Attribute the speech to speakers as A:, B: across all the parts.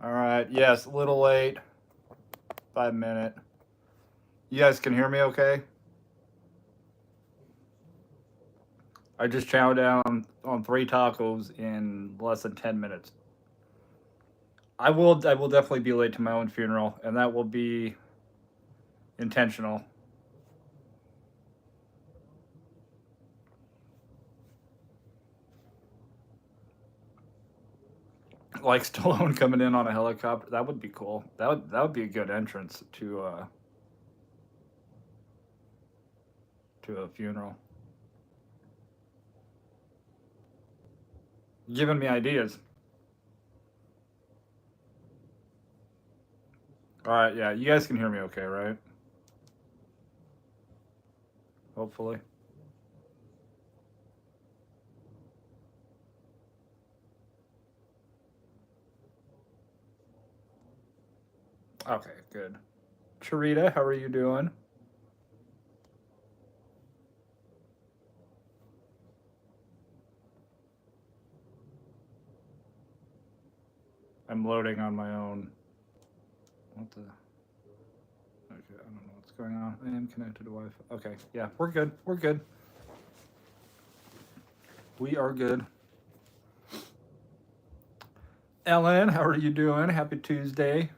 A: All right. Yes, a little late. 5 minute. You guys can hear me okay? I just chowed down on 3 tacos in less than 10 minutes. I will definitely be late to my own funeral, and that will be intentional. Like Stallone coming in on a helicopter, that would be cool. That would be a good entrance to a funeral. Giving me ideas. All right, yeah, you guys can hear me okay, right? Hopefully. Okay, good. Charita, how are you doing? I'm loading on my own. What the? Okay, I don't know what's going on. I am connected to Wi-Fi. Okay, yeah, we're good. We're good. We are good. Ellen, how are you doing? Happy Tuesday.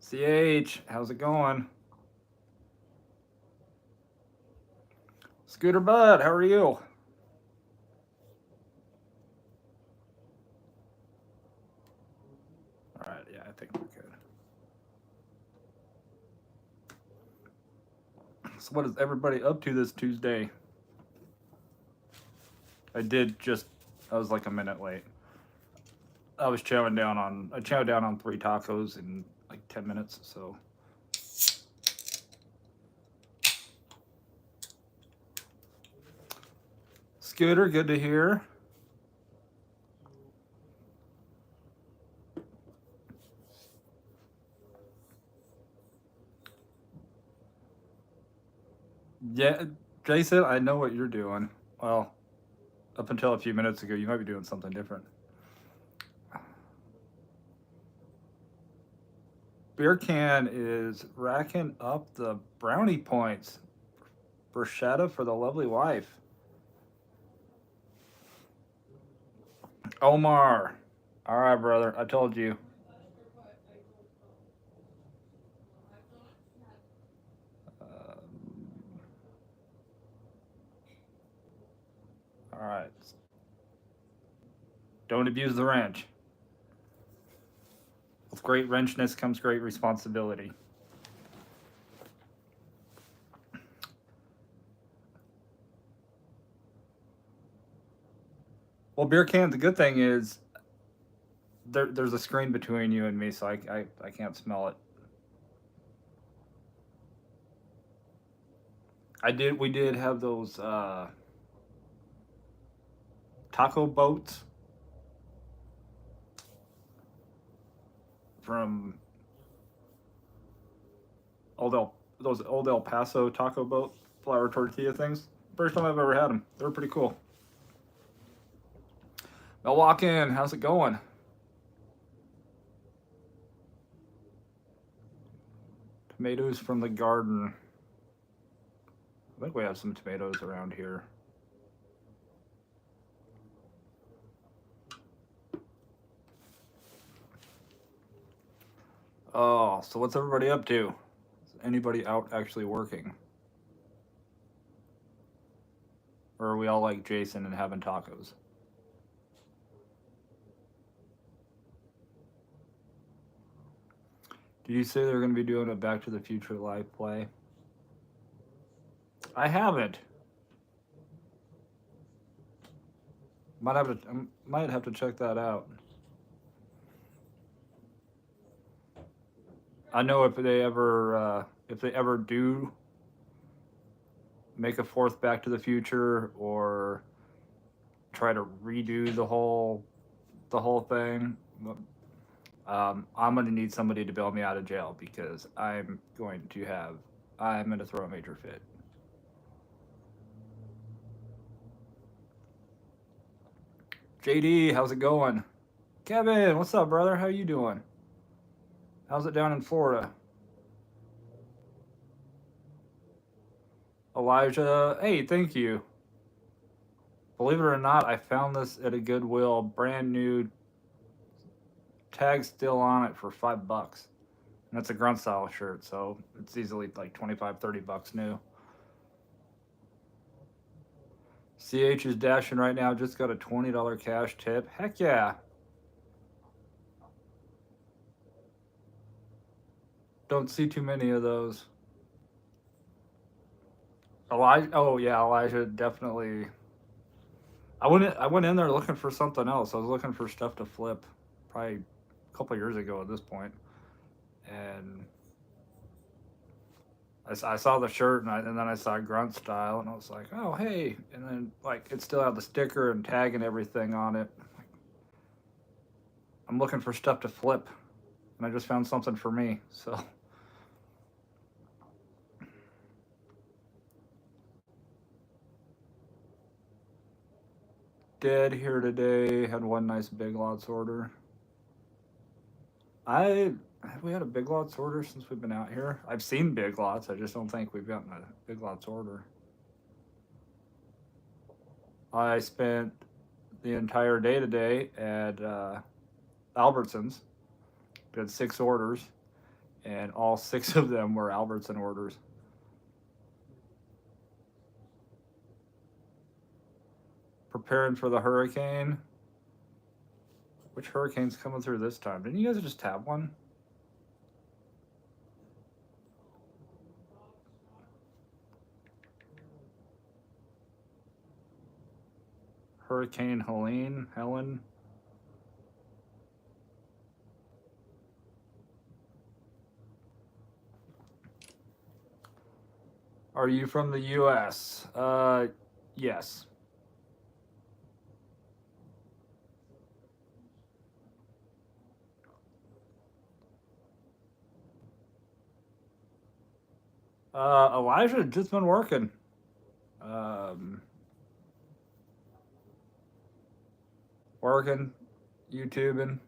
A: CH, how's it going? Scooter Bud, how are you? All right, yeah, I think we're good. So, what is everybody up to this Tuesday? I did just, I was like a minute late. I chowed down on 3 tacos in like 10 minutes, so. Scooter, good to hear. Yeah, Jason, I know what you're doing. Well, up until a few minutes ago, you might be doing something different. Beer Can is racking up the brownie points. Bruschetta for the lovely wife. Omar. All right, brother. I told you. Um, all right. Don't abuse the wrench. With great wrenchness comes great responsibility. Well, Beer Can, the good thing is there's a screen between you and me, so I can't smell it. We did have those taco boats from those old El Paso taco boat flour tortilla things. First time I've ever had them. They were pretty cool. Milwaukee, how's it going? Tomatoes from the garden. I think we have some tomatoes around here. Oh, so what's everybody up to? Is anybody out actually working? Or are we all like Jason and having tacos? Did you say they're going to be doing a Back to the Future live play? I haven't. Might have to check that out. I know if they ever do make a fourth Back to the Future or try to redo the whole thing, I'm gonna need somebody to bail me out of jail because I'm gonna throw a major fit. JD, how's it going? Kevin, what's up, brother? How you doing? How's it down in Florida? Elijah, hey, thank you. Believe it or not, I found this at a Goodwill, brand new, tag still on it for $5. And it's a grunt style shirt, so it's easily like 25, $30 new. CH is dashing right now, just got a $20 cash tip. Heck yeah. Don't see too many of those. Elijah, oh yeah, Elijah definitely. I went in there looking for something else. I was looking for stuff to flip, probably a couple years ago at this point, and I saw the shirt and then I saw grunt style and I was like, oh hey, and then like it still had the sticker and tag and everything on it. I'm looking for stuff to flip, and I just found something for me. So dead here today. Had one nice Big Lots order. I have we had a Big Lots order since we've been out here. I've seen Big Lots. I just don't think we've gotten a Big Lots order. I spent the entire day today at Albertsons. Did 6 orders, and all 6 of them were Albertson orders. Preparing for the hurricane. Which hurricane's coming through this time? Didn't you guys just have one? Hurricane Helen. Are you from the U.S.? Yes. Elijah just been working. Working, YouTubing.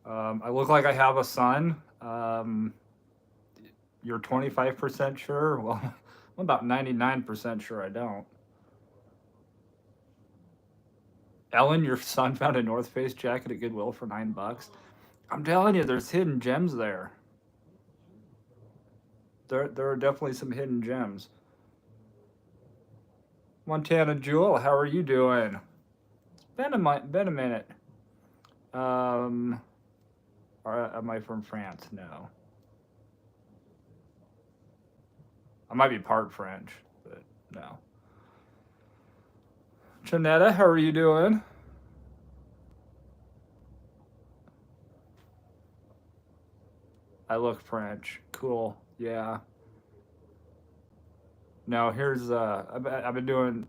A: I look like I have a son. You're 25% sure? Well, I'm about 99% sure I don't. Ellen, your son found a North Face jacket at Goodwill for $9. I'm telling you, there's hidden gems there. There are definitely some hidden gems. Montana Jewel, how are you doing? It's been a minute. Am I from France? No. I might be part French, but no. Janetta, how are you doing? I look French. Cool. Yeah. No, here's I've been doing.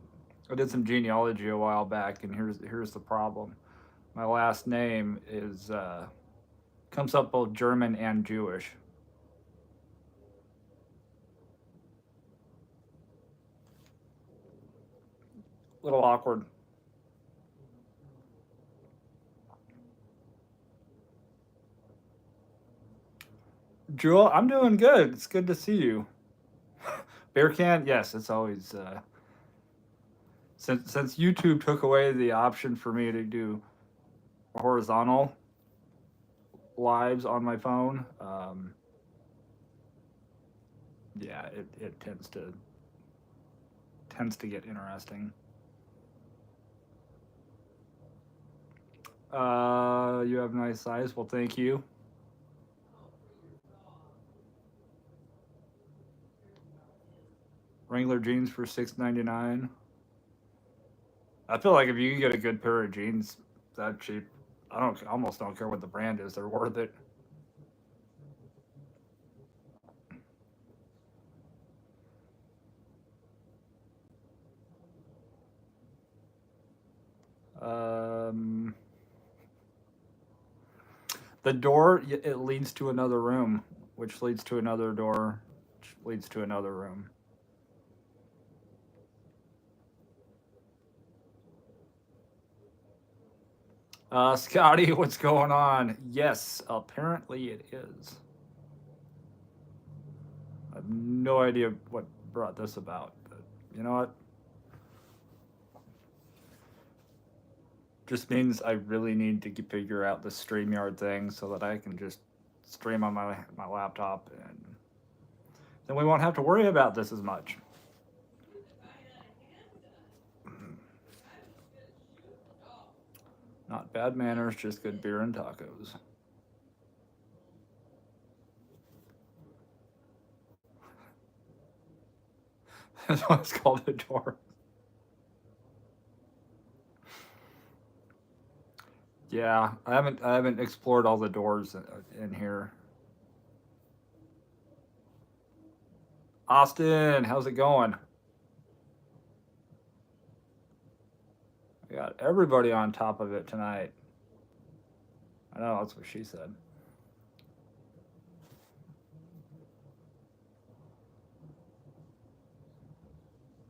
A: I did some genealogy a while back, and here's the problem. My last name is comes up both German and Jewish. Little awkward. Jewel, I'm doing good. It's good to see you. Bear can, yes, it's always since YouTube took away the option for me to do horizontal lives on my phone. Yeah, it tends to get interesting. You have nice eyes. Well, thank you. Wrangler jeans for $6.99. I feel like if you can get a good pair of jeans that cheap, I almost don't care what the brand is. They're worth it. Um, the door it leads to another room, which leads to another door, which leads to another room. Scotty, what's going on? Yes, apparently it is. I have no idea what brought this about, but you know what? Just means I really need to figure out the StreamYard thing so that I can just stream on my laptop, and then we won't have to worry about this as much. Not bad manners, just good beer and tacos. That's why it's called a door. Yeah, I haven't explored all the doors in here. Austin, how's it going? I got everybody on top of it tonight. I know that's what she said.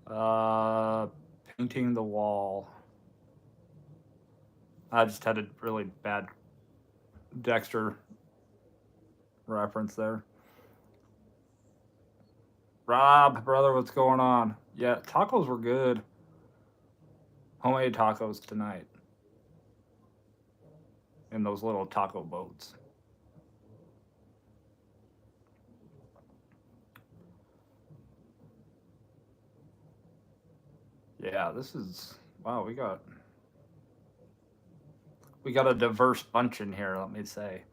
A: Uh, Painting the wall. I just had a really bad Dexter reference there. Rob, brother, what's going on? Yeah, tacos were good. Homemade tacos tonight in those little taco boats. Yeah, this is wow. We got a diverse bunch in here. Let me say.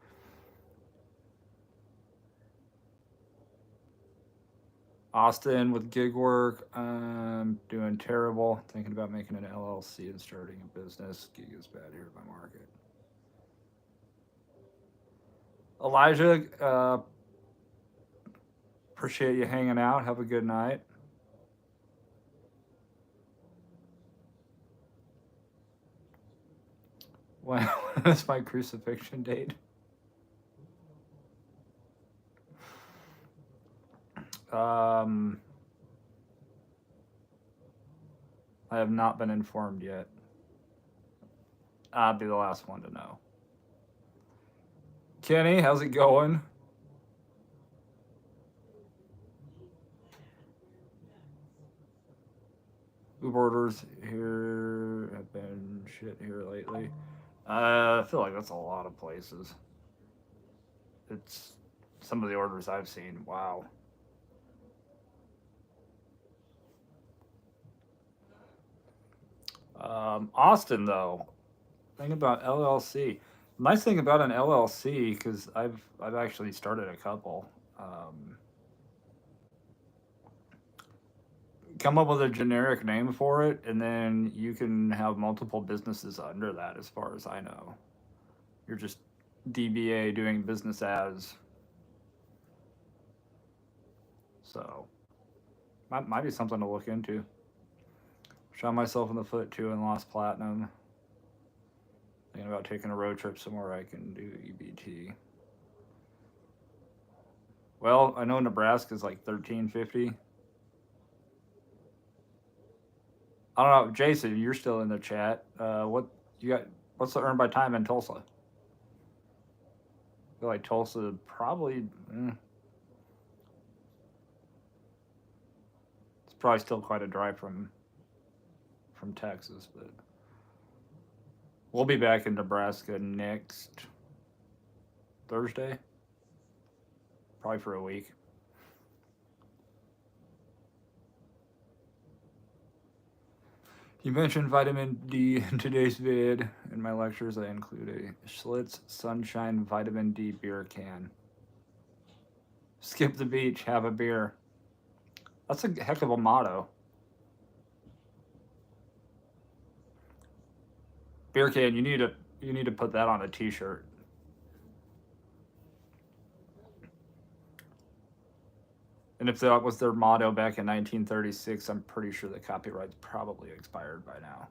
A: Austin with gig work. I'm doing terrible. Thinking about making an LLC and starting a business. Gig is bad here at my market. Elijah, appreciate you hanging out. Have a good night. When is my crucifixion date? I have not been informed yet. I'll be the last one to know. Kenny, how's it going? Uber orders here have been shit here lately. I feel like that's a lot of places. It's some of the orders I've seen. Wow. Austin, though, thing about LLC. Nice thing about an LLC, because I've actually started a couple. Come up with a generic name for it, and then you can have multiple businesses under that. As far as I know, you're just DBA doing business as. So might be something to look into. Shot myself in the foot too and lost platinum. Thinking about taking a road trip somewhere I can do EBT. Well, I know Nebraska's like 1350. I don't know, Jason. You're still in the chat. What you got? What's the earn by time in Tulsa? I feel like Tulsa probably. It's probably still quite a drive from Texas, but we'll be back in Nebraska next Thursday, probably for a week. You mentioned vitamin D in today's vid. In my lectures, I include a Schlitz Sunshine Vitamin D beer can. Skip the beach, have a beer. That's a heck of a motto. Beer can. You need to put that on a T-shirt. And if that was their motto back in 1936, I'm pretty sure the copyright's probably expired by now.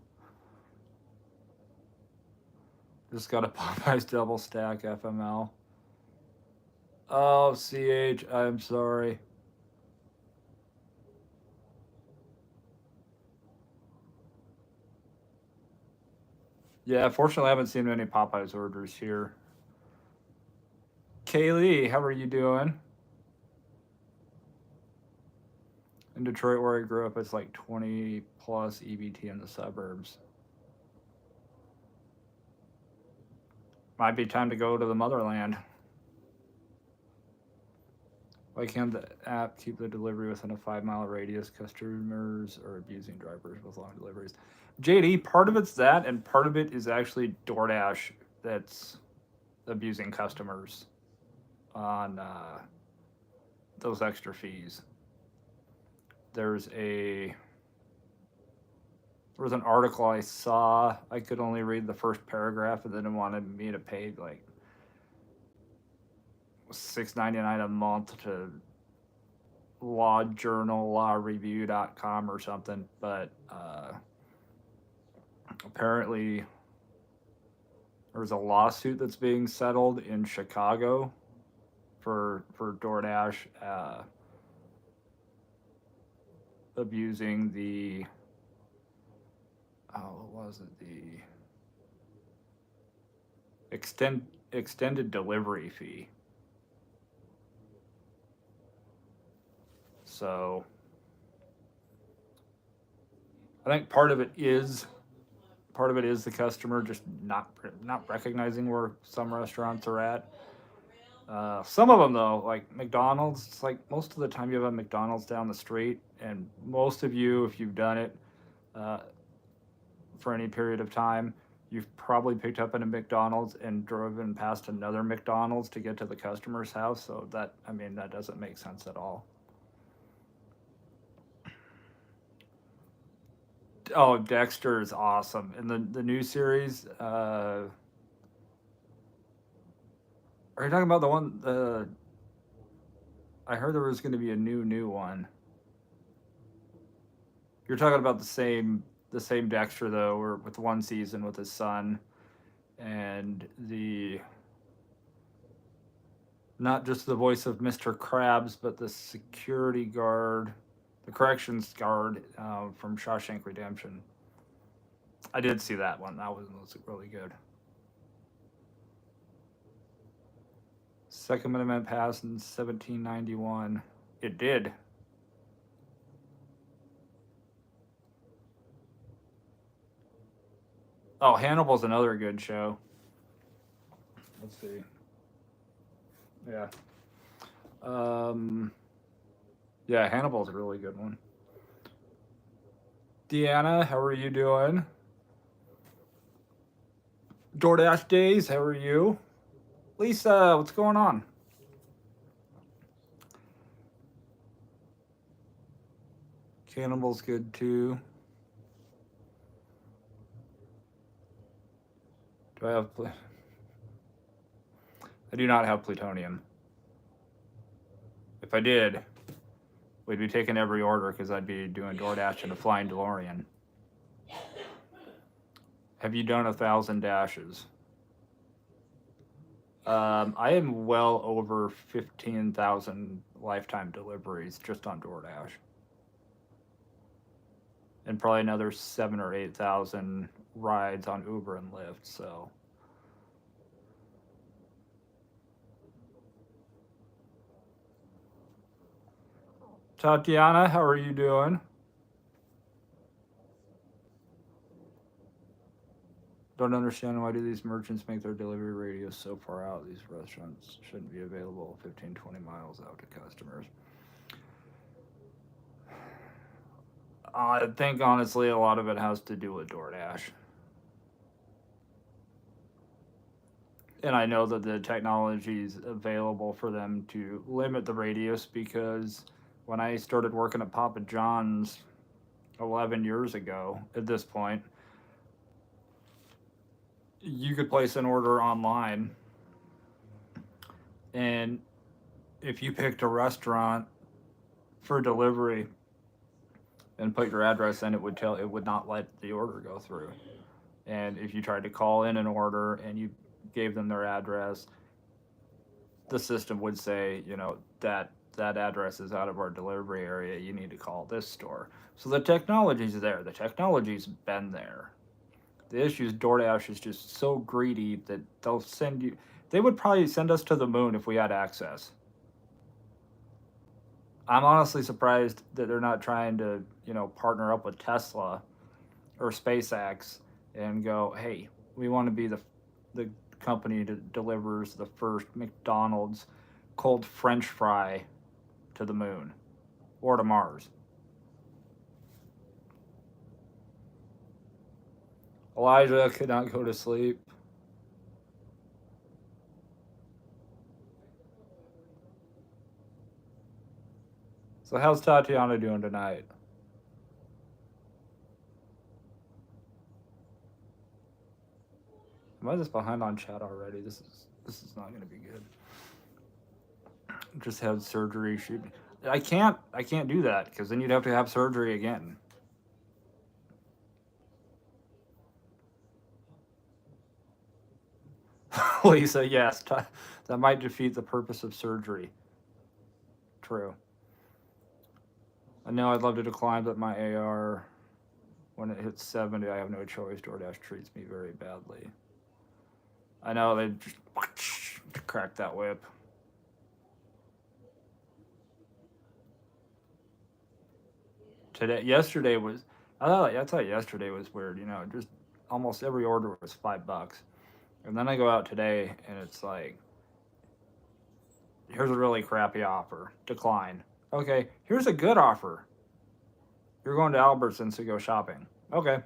A: Just got a Popeyes double stack FML. Oh, CH, I'm sorry. Yeah, fortunately, I haven't seen any Popeyes orders here. Kaylee, how are you doing? In Detroit, where I grew up, it's like 20 plus EBT in the suburbs. Might be time to go to the motherland. Why can't the app keep the delivery within a 5 mile radius? Customers are abusing drivers with long deliveries. JD, part of it's that, and part of it is actually DoorDash that's abusing customers on those extra fees. There's a there was an article I saw. I could only read the first paragraph, and then it wanted me to pay like $6.99 a month to law journal lawreview.com or something. But apparently there's a lawsuit that's being settled in Chicago for DoorDash abusing the what was it, the extended delivery fee. So I think part of it is the customer just not recognizing where some restaurants are at. Some of them though, like McDonald's, it's like most of the time you have a McDonald's down the street, and most of you, if you've done it uh, for any period of time, you've probably picked up in a McDonald's and driven past another McDonald's to get to the customer's house. So that, I mean, that doesn't make sense at all. Oh, Dexter is awesome. And the new series, are you talking about the one? I heard there was going to be a new one. You're talking about the same Dexter though, or with one season with his son, and the not just the voice of Mr. Krabs, but the security guard, the corrections guard from Shawshank Redemption. I did see that one. That was really good. Second Amendment passed in 1791. It did. Oh, Hannibal's another good show. Let's see. Yeah. Um, yeah, Hannibal's a really good one. Deanna, how are you doing? DoorDash Days, how are you? Lisa, what's going on? Cannibal's good too. Do I have? I do not have plutonium. If I did, we'd be taking every order because I'd be doing DoorDash in a flying DeLorean. Have you done 1,000 dashes? I am well over 15,000 lifetime deliveries just on DoorDash, and probably another 7 or 8,000 rides on Uber and Lyft. So, Tatiana, how are you doing? Don't understand why do these merchants make their delivery radius so far out? These restaurants shouldn't be available 15, 20 miles out to customers. I think honestly, a lot of it has to do with DoorDash. And I know that the technology is available for them to limit the radius because when I started working at Papa John's 11 years ago at this point, you could place an order online, and if you picked a restaurant for delivery and put your address in, it would not let the order go through. And if you tried to call in an order and you gave them their address, the system would say, that address is out of our delivery area. You need to call this store. So the technology's there. The technology's been there. The issue is DoorDash is just so greedy that they'll send you. They would probably send us to the moon if we had access. I'm honestly surprised that they're not trying to, partner up with Tesla or SpaceX and go, hey, we want to be the company that delivers the first McDonald's cold French fry to the moon or to Mars. Elijah could not go to sleep. So how's Tatiana doing tonight? Am I just behind on chat already? This is not going to be good. Just had surgery. I can't do that because then you'd have to have surgery again. Lisa, yes, that might defeat the purpose of surgery. True. I know I'd love to decline, but my AR, when it hits 70, I have no choice. DoorDash treats me very badly. I know they just crack that whip. Yesterday was. I thought yesterday was weird. Just almost every order was $5, and then I go out today and it's like, here's a really crappy offer. Decline. Okay, here's a good offer. You're going to Albertsons to go shopping. Okay.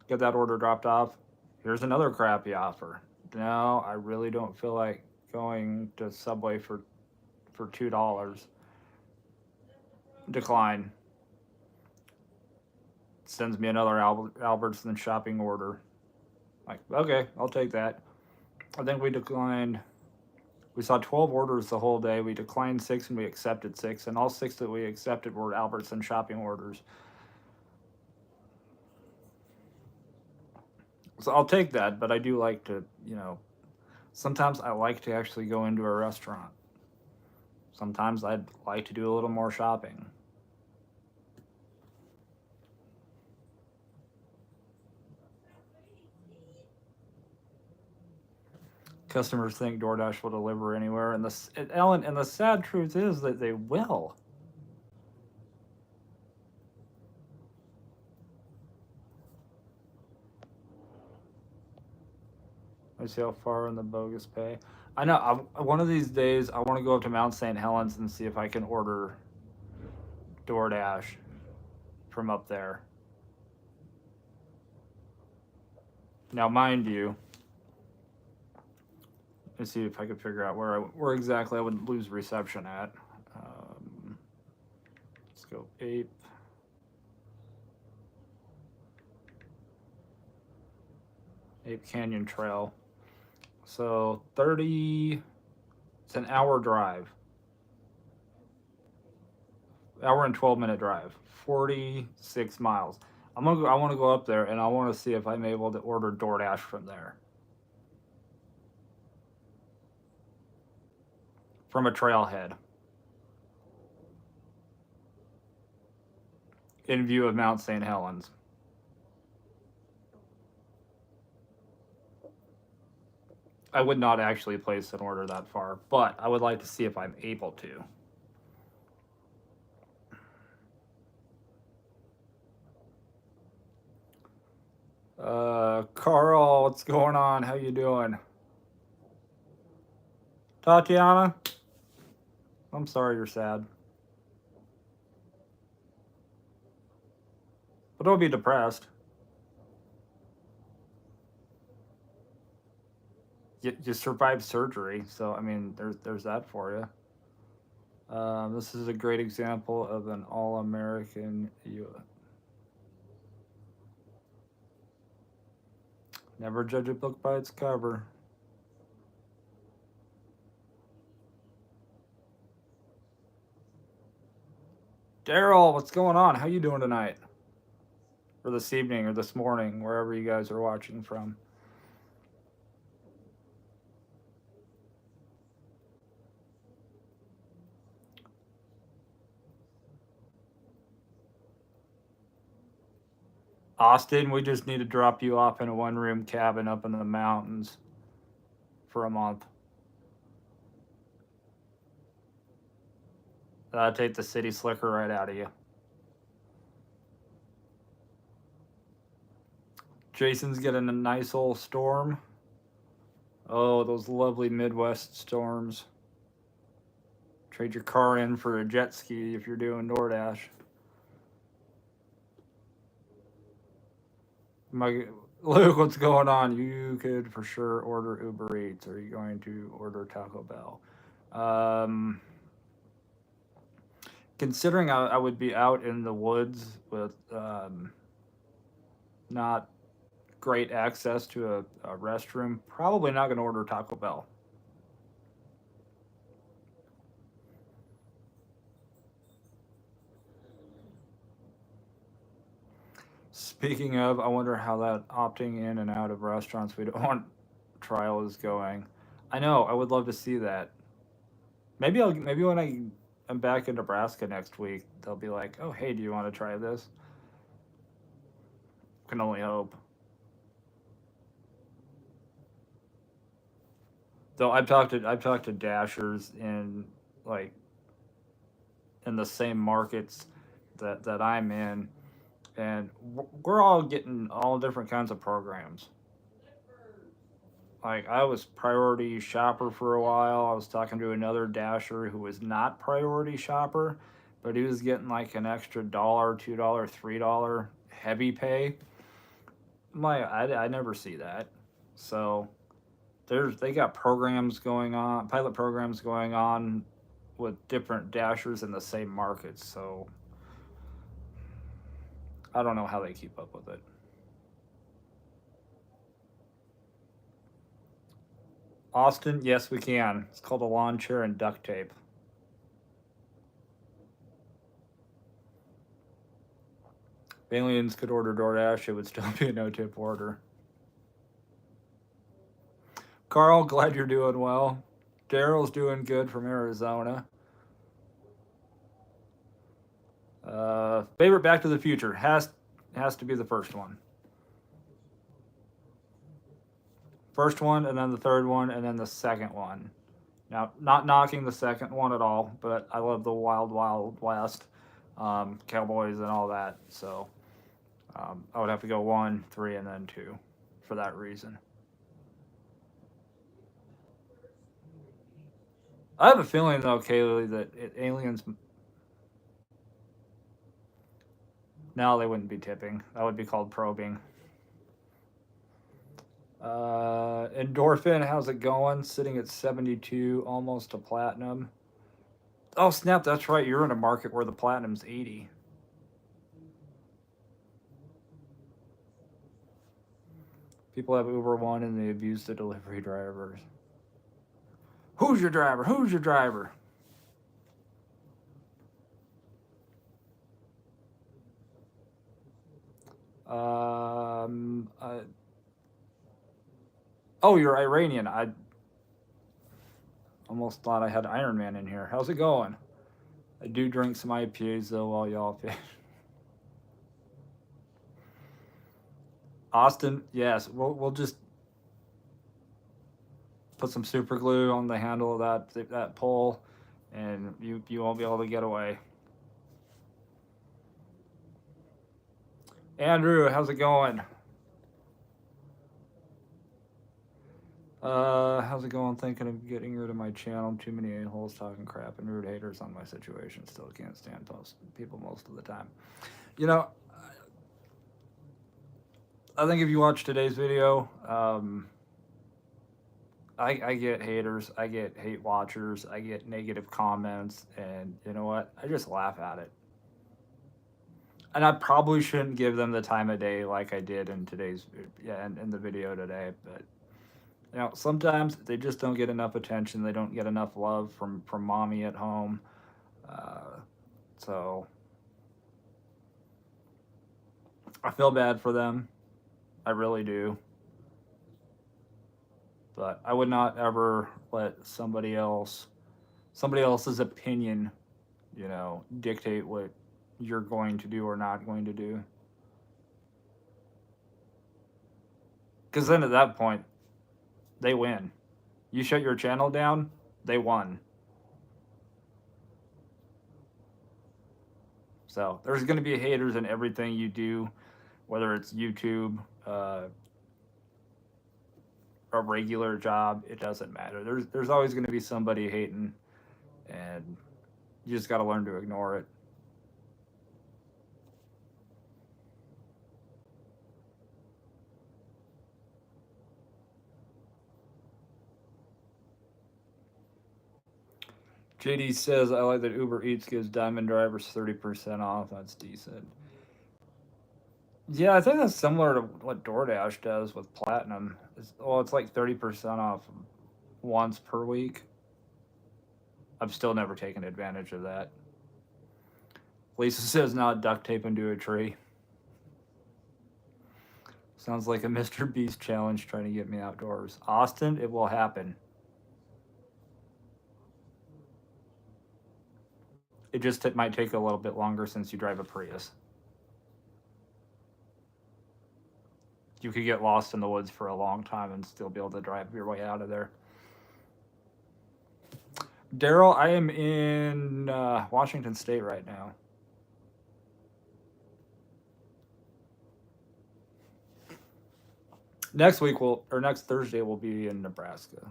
A: Get that order dropped off. Here's another crappy offer. No, I really don't feel like going to Subway for $2. Decline. Sends me another Albertsons shopping order. Like, okay, I'll take that. I think we declined. We saw 12 orders the whole day. We declined 6 and we accepted 6, and all 6 that we accepted were Albertsons shopping orders. So I'll take that, but I do like to, sometimes I like to actually go into a restaurant. Sometimes I'd like to do a little more shopping. Customers think DoorDash will deliver anywhere, and Ellen, and the sad truth is that they will. Let's see how far in the bogus pay. I know. One of these days, I want to go up to Mount St. Helens and see if I can order DoorDash from up there. Now, mind you, let's see if I could figure out where exactly I would lose reception at. Let's go Ape Canyon Trail. So 30. It's an hour drive. Hour and 12-minute drive. 46 miles. I want to go up there and I want to see if I'm able to order DoorDash from there. From a trailhead. In view of Mount St. Helens. I would not actually place an order that far, but I would like to see if I'm able to. Carl, what's going on? How you doing? Tatiana? I'm sorry you're sad. But don't be depressed. You survived surgery, so I mean, there's that for you. This is a great example of an all-American. Never judge a book by its cover. Daryl, what's going on? How you doing tonight? Or this evening, or this morning, wherever you guys are watching from. Austin, we just need to drop you off in a one-room cabin up in the mountains for a month. That'll take the city slicker right out of you. Jason's getting a nice old storm. Oh, those lovely Midwest storms. Trade your car in for a jet ski if you're doing DoorDash. Luke, what's going on? You could for sure order Uber Eats. Are you going to order Taco Bell? Considering I would be out in the woods with not great access to a restroom, probably not going to order Taco Bell. Speaking of, I wonder how that opting in and out of restaurants we don't want trial is going. I know. I would love to see that. Maybe when I'm back in Nebraska next week, they'll be like, "Oh, hey, do you want to try this?" Can only hope. Though I've talked to dashers in like in the same markets that I'm in, and we're all getting all different kinds of programs. Like I was priority shopper for a while. I was talking to another dasher who was not priority shopper, but he was getting like an extra dollar, $2, $3 heavy pay. I never see that. So they got programs going on, pilot programs going on with different dashers in the same markets. So I don't know how they keep up with it. Austin, yes, we can. It's called a lawn chair and duct tape. If aliens could order DoorDash, it would still be a no tip order. Carl, glad you're doing well. Daryl's doing good from Arizona. Favorite Back to the Future has to be the first one. First one, and then the third one, and then the second one. Now, not knocking the second one at all, but I love the Wild Wild West, Cowboys, and all that. So I would have to go 1, 3, and then 2 for that reason. I have a feeling though, Kaylee, that aliens. No, they wouldn't be tipping. That would be called probing. Endorphin, how's it going? Sitting at 72, almost to platinum. Oh snap! That's right. You're in a market where the platinum's 80. People have Uber One and they abuse the delivery drivers. Who's your driver? Who's your driver? Um, uh, oh, you're Iranian. I almost thought I had Iron Man in here. How's it going? I do drink some IPAs though while y'all fish. Austin, yes, we'll just put some super glue on the handle of that pole, and you won't be able to get away. Andrew, how's it going? How's it going? Thinking of getting rid of my channel. Too many a-holes talking crap and rude haters on my situation. Still can't stand people most of the time. You know, I think if you watch today's video, I get haters, I get hate watchers, I get negative comments, and you know what? I just laugh at it. And I probably shouldn't give them the time of day like I did in in the video today, but you know, sometimes they just don't get enough attention. They don't get enough love from mommy at home. So I feel bad for them. I really do. But I would not ever let somebody else's opinion, dictate what you're going to do or not going to do. Because then at that point, they win. You shut your channel down, they won. So there's going to be haters in everything you do, whether it's YouTube, a regular job. It doesn't matter. There's always going to be somebody hating, and you just got to learn to ignore it. JD says, I like that Uber Eats gives diamond drivers 30% off. That's decent. Yeah, I think that's similar to what DoorDash does with Platinum. It's like 30% off once per week. I've still never taken advantage of that. Lisa says, not duct tape into a tree. Sounds like a Mr. Beast challenge trying to get me outdoors. Austin, it will happen. It might take a little bit longer since you drive a Prius. You could get lost in the woods for a long time and still be able to drive your way out of there. Daryl, I am in Washington State right now. Next Thursday we'll be in Nebraska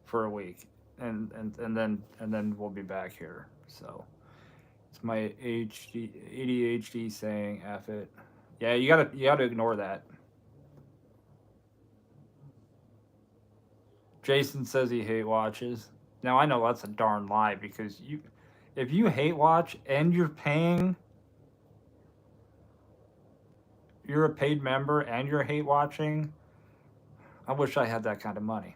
A: for a week, and then we'll be back here. So it's my ADHD saying F it. Yeah, you gotta ignore that. Jason says he hate watches. Now I know that's a darn lie, because if you hate watch and you're a paid member and you're hate watching, I wish I had that kind of money.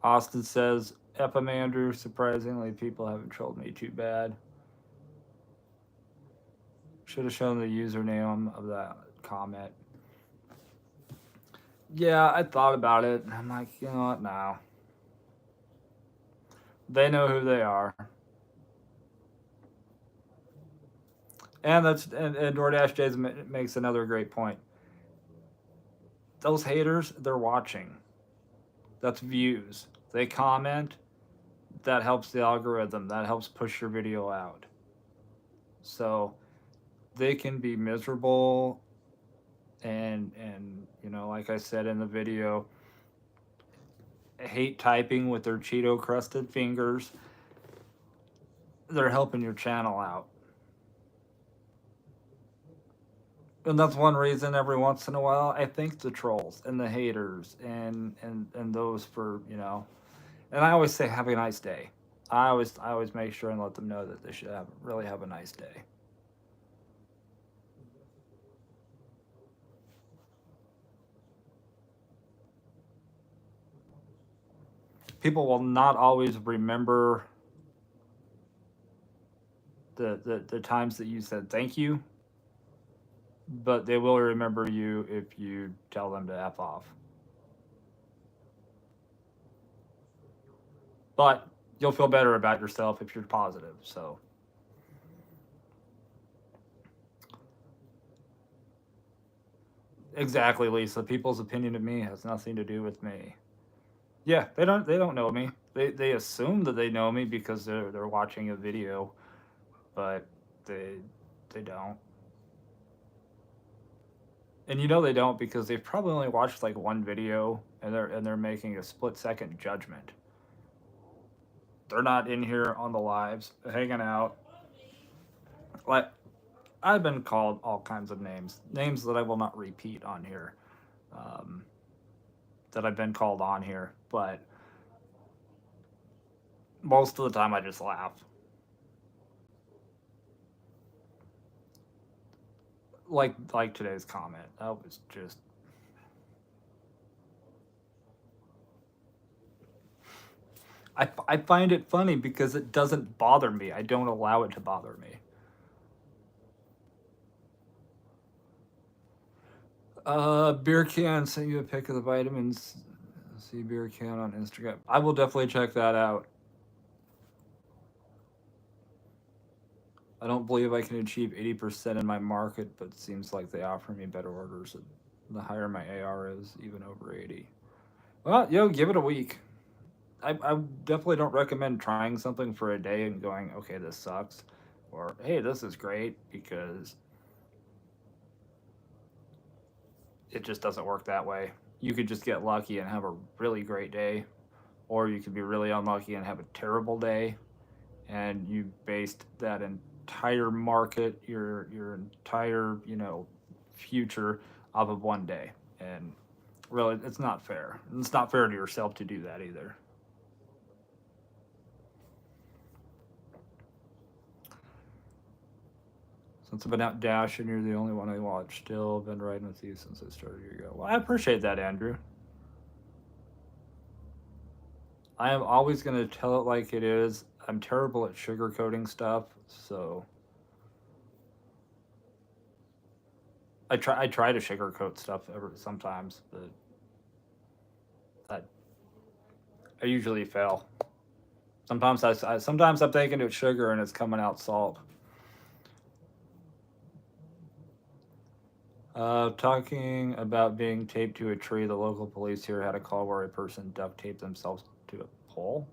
A: Austin says, Epimander, surprisingly, people haven't trolled me too bad. Should have shown the username of that comment. Yeah, I thought about it. I'm like, you know what, no. They know who they are. And DoorDash Days makes another great point. Those haters, they're watching. That's views. They comment. That helps the algorithm. That helps push your video out. So they can be miserable, and like I said in the video, hate typing with their Cheeto crusted fingers. They're helping your channel out. And that's one reason every once in a while I thank the trolls and the haters and those for, and I always say have a nice day. I always make sure and let them know that they should really have a nice day. People will not always remember the times that you said thank you, but they will remember you if you tell them to F off. But you'll feel better about yourself if you're positive. So exactly, Lisa. People's opinion of me has nothing to do with me. Yeah, they don't know me. They assume that they know me because they're watching a video, but they don't. And they don't because they've probably only watched like one video, and they're making a split-second judgment. They're not in here on the lives hanging out. Like, I've been called all kinds of names that I will not repeat on here, that I've been called on here, but most of the time I just laugh. Like today's comment, that was just, I find it funny because it doesn't bother me. I don't allow it to bother me. Beer can sent you a pic of the vitamins See beer can on Instagram. I will definitely check that out. I don't believe I can achieve 80% in my market, but it seems like they offer me better orders the higher my AR is, even over 80. Well, give it a week. I definitely don't recommend trying something for a day and going, okay, this sucks, or hey, this is great, because it just doesn't work that way. You could just get lucky and have a really great day, or you could be really unlucky and have a terrible day, and you based that entire market, your entire future off of one day, and really, it's not fair. It's not fair to yourself to do that either. Since I've been out dashing, you're the only one I watch. Still been riding with you since I started a year ago. Well, I appreciate that, Andrew. I am always going to tell it like it is. I'm terrible at sugarcoating stuff, so I try to sugarcoat stuff sometimes, but I, I usually fail. Sometimes I'm thinking it's sugar and it's coming out salt. Talking about being taped to a tree, the local police here had a call where a person duct taped themselves to a pole.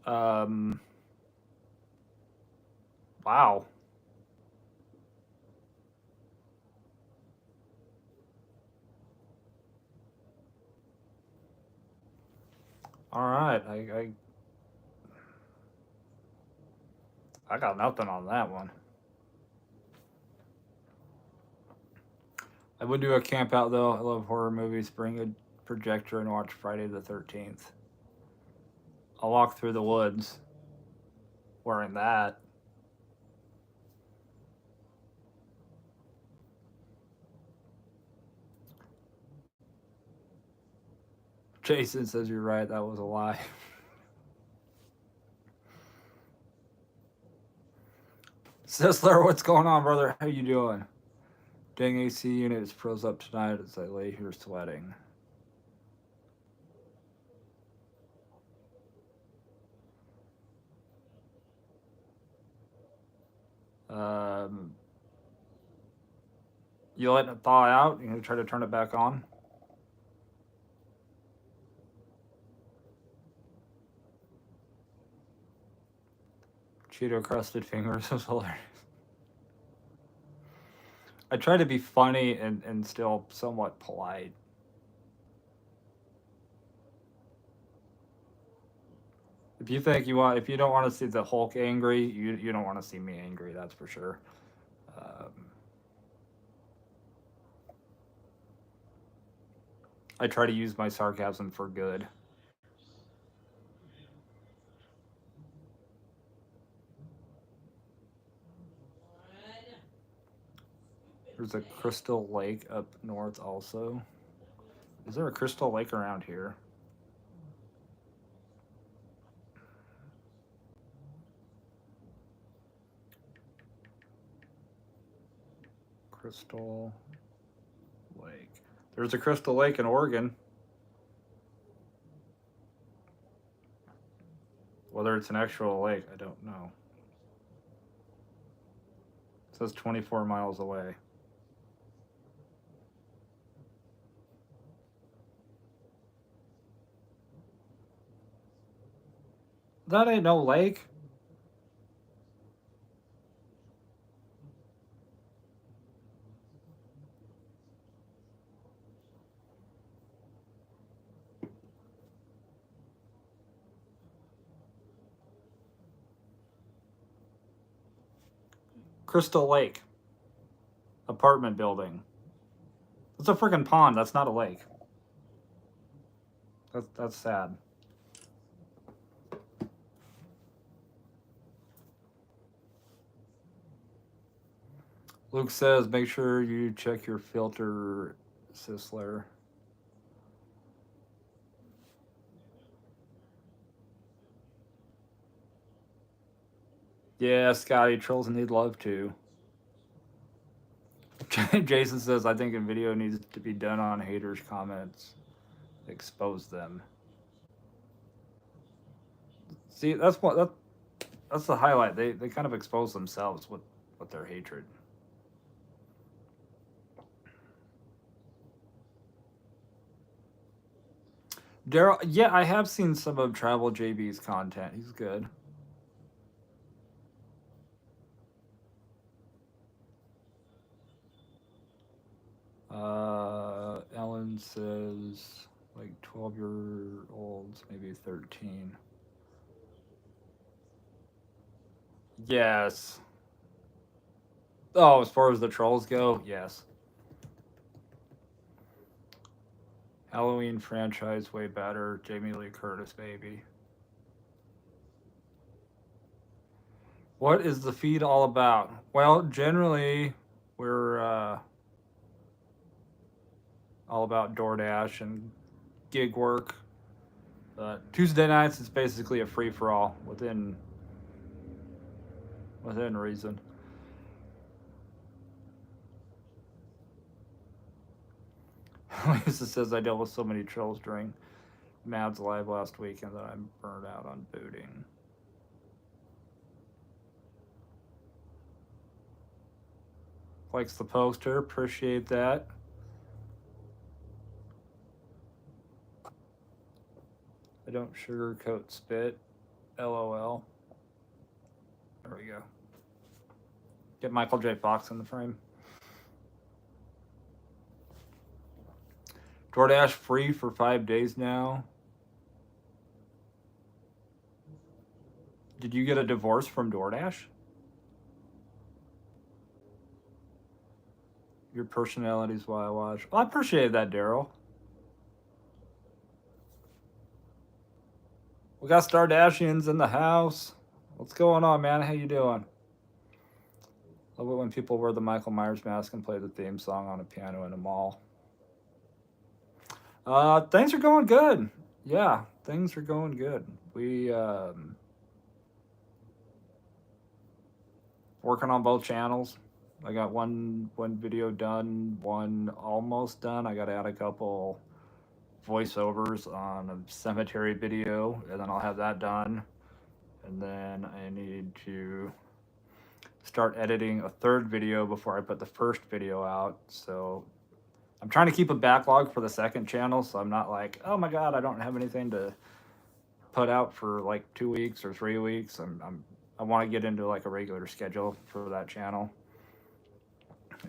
A: Um, wow. All right, I got nothing on that one. I would do a camp out though. I love horror movies. Bring a projector and watch Friday the 13th. I'll walk through the woods wearing that. Jason says you're right. That was a lie. Sisler, what's going on, brother? How you doing? Dang, AC unit is froze up tonight as I lay here sweating. Um, you letting it thaw out? You gonna try to turn it back on? Cheeto crusted fingers was hilarious. I try to be funny and still somewhat polite. If you don't want to see the Hulk angry, you don't want to see me angry. That's for sure. Um, I try to use my sarcasm for good. There's a Crystal Lake up north also. Is there a Crystal Lake around here? Crystal Lake. There's a Crystal Lake in Oregon. Whether it's an actual lake, I don't know. It says 24 miles away. That ain't no lake. Crystal Lake. Apartment building. It's a freaking pond. That's not a lake. That's sad. Luke says, make sure you check your filter, Sisler. Yeah, Scotty, trolls need love too. Jason says, I think a video needs to be done on haters' comments. Expose them. See, that's the highlight. They kind of expose themselves with their hatred. Daryl, yeah, I have seen some of Travel JB's content. He's good. Ellen says like 12-year-olds, maybe 13. Yes. Oh, as far as the trolls go, yes. Halloween franchise way better. Jamie Lee Curtis, baby. What is the feed all about? Well, generally, we're all about DoorDash and gig work. Tuesday nights is basically a free for all within reason. Lisa says I dealt with so many trolls during Mad's live last weekend that I'm burned out on booting. Likes the poster, appreciate that. I don't sugarcoat spit. LOL. There we go. Get Michael J. Fox in the frame. DoorDash free for 5 days now. Did you get a divorce from DoorDash? Your personality's why I watch. Well, I appreciate that, Daryl. We got Stardashians in the house. What's going on, man? How you doing? Love it when people wear the Michael Myers mask and play the theme song on a piano in a mall. Things are going good. Yeah, things are going good. We working on both channels. I got one video done, one almost done. I got to add a couple voiceovers on a cemetery video, and then I'll have that done. And then I need to start editing a third video before I put the first video out. So I'm trying to keep a backlog for the second channel, so I'm not like, oh my god, I don't have anything to put out for like 2 weeks or 3 weeks. I want to get into like a regular schedule for that channel,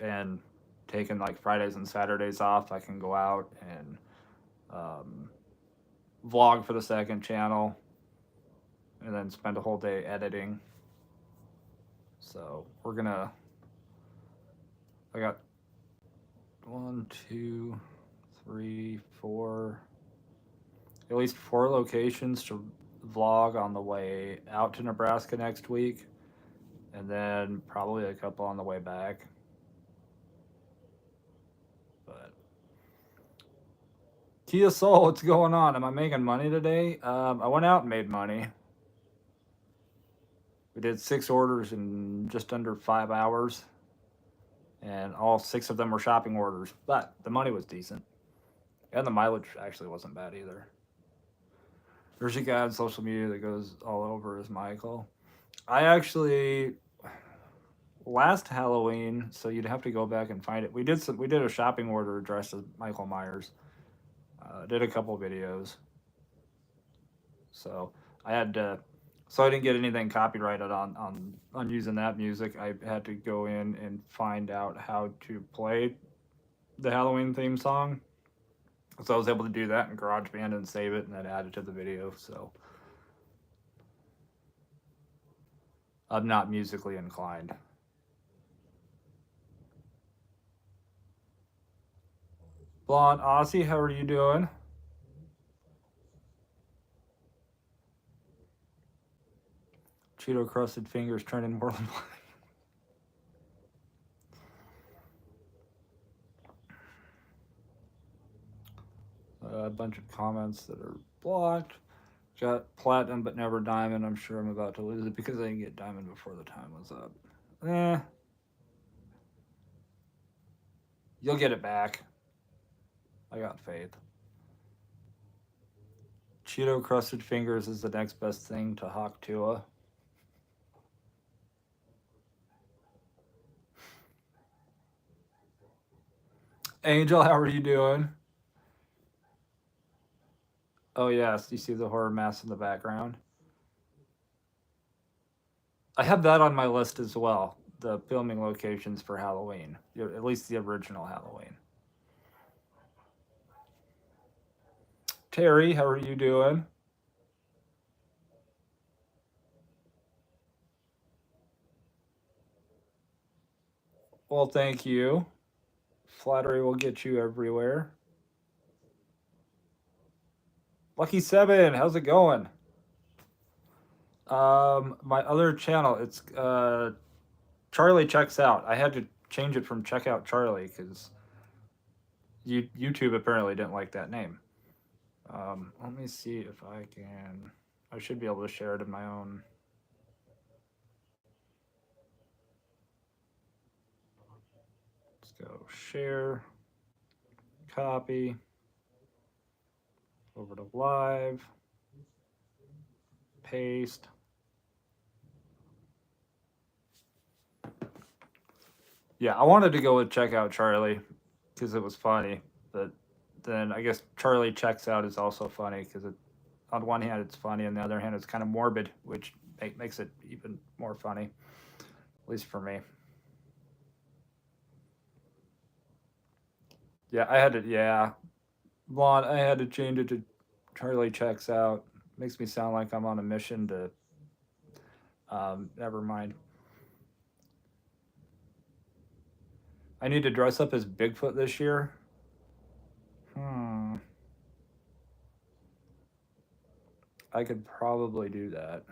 A: and taking like Fridays and Saturdays off, I can go out and vlog for the second channel, and then spend a whole day editing. So I got 1, 2, 3, 4, at least 4 locations to vlog on the way out to Nebraska next week, and then probably a couple on the way back. But Kia Soul, what's going on? Am I making money today? I went out and made money. We did 6 orders in just under 5 hours, and all 6 of them were shopping orders, but the money was decent, and the mileage actually wasn't bad either. There's a guy on social media that goes all over as Michael. I actually, last Halloween, so you'd have to go back and find it. We did a shopping order dressed as Michael Myers. Did a couple videos. So I had to, so I didn't get anything copyrighted on using that music. I had to go in and find out how to play the Halloween theme song. So I was able to do that in GarageBand and save it and then add it to the video. So I'm not musically inclined. Blonde Aussie, how are you doing? Cheeto crusted fingers turning worldwide. A bunch of comments that are blocked. Got platinum but never diamond. I'm sure I'm about to lose it because I didn't get diamond before the time was up. You'll get it back. I got faith. Cheeto crusted fingers is the next best thing to Hawk Tua. Angel, how are you doing? Oh yes, you see the horror mask in the background. I have that on my list as well. The filming locations for Halloween, at least the original Halloween. Terry, how are you doing? Well, thank you. Flattery will get you everywhere. Lucky Seven, how's it going? My other channel, it's Charlie Checks Out. I had to change it from Check Out Charlie because YouTube apparently didn't like that name. Let me see if I can. I should be able to share it in my own. Let's go share, copy, over to live, paste. Yeah, I wanted to go with Check Out Charlie because it was funny, but then I guess Charlie Checks Out is also funny because on one hand it's funny, on the other hand it's kind of morbid, which makes it even more funny, at least for me. Yeah, I had to. Yeah, Vaughn, I had to change it to Charlie Checks Out. Makes me sound like I'm on a mission to. Never mind. I need to dress up as Bigfoot this year. Hmm. I could probably do that.